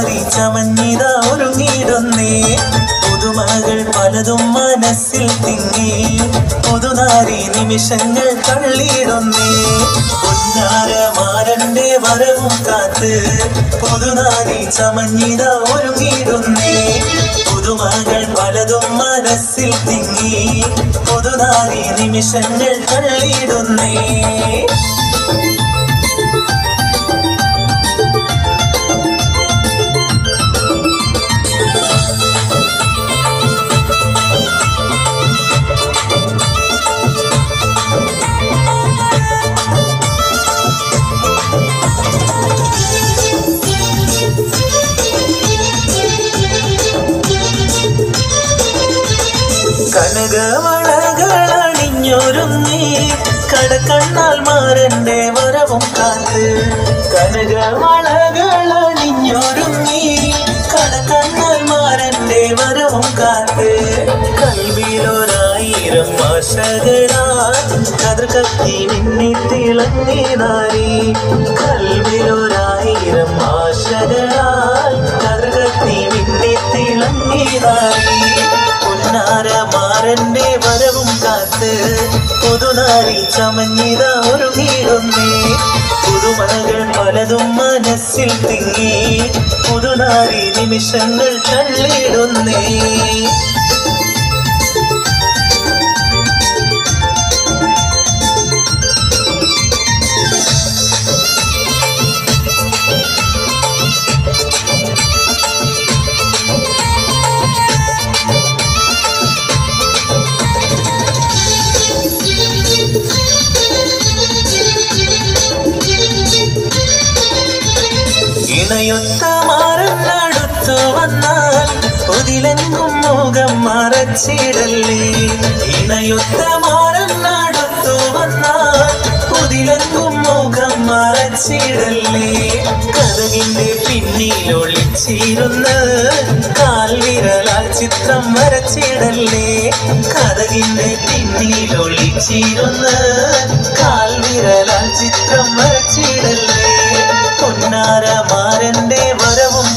പുതുനാരി ചമഞ്ഞിത ഒരുങ്ങിടുന്നേ പുതുമകൾ പലതും മനസ്സിൽ തിങ്ങി പുതുനാരി നിമിഷങ്ങൾ തള്ളിയിടുന്നേ പൊന്നാരമാരന്റെ വരവും കാത്ത് പുതുനാരി ചമഞ്ഞിത ഒരുങ്ങിടുന്നേ പുതുമകൾ പലതും മനസ്സിൽ തിങ്ങി പുതുനാരി നിമിഷങ്ങൾ തള്ളിയിടുന്നേ കനകവളകളണിഞ്ഞൊരുങ്ങി കടക്കണ്ണാൽ മാരന്റെ വരവും കാത്ത് കനകവളകളണിഞ്ഞൊരുങ്ങി കടക്കണ്ണാൽ മാരന്റെ വരവും കാത്ത് കൽവിലൊരായിരം ആശകളാൽ കതിർ കത്തി മിന്നി തിളങ്ങി നാരി കൽവിലൊരായിരം ആശകളാൽ കതിർ കത്തി മിന്നി തിളങ്ങി നാരി പൊന്നാരമാരന്റെ വരവും കാത്ത് പുതുനാരി ചമഞ്ഞിത ഒരുങ്ങിടുന്നേ പുതുമകൾ പലതും മനസ്സിൽ തിങ്ങി പുതുനാരി നിമിഷങ്ങൾ തള്ളിയിടുന്നേ ഇണയൊത്ത മാറന്നടുത്തു വന്നാൽ ഒതിലെങ്കും മുഖം മറച്ചിടല്ലേ ഇണയൊത്ത മാറന്നടുത്തു വന്നാൽ ഒതിലെങ്കും മുഖം മറച്ചിടല്ലേ കഥകിന്റെ പിന്നിൽ ഒളിച്ചിരുന്ന് കാൽവിരലാൽ ചിത്രം വരച്ചിടല്ലേ കഥകിന്റെ പിന്നിൽ ഒളിച്ചിരുന്ന് കാൽവിരലാൽ ചിത്രം വരച്ചിടല്ലേ പൊന്നാരമാരന്റെ വരവും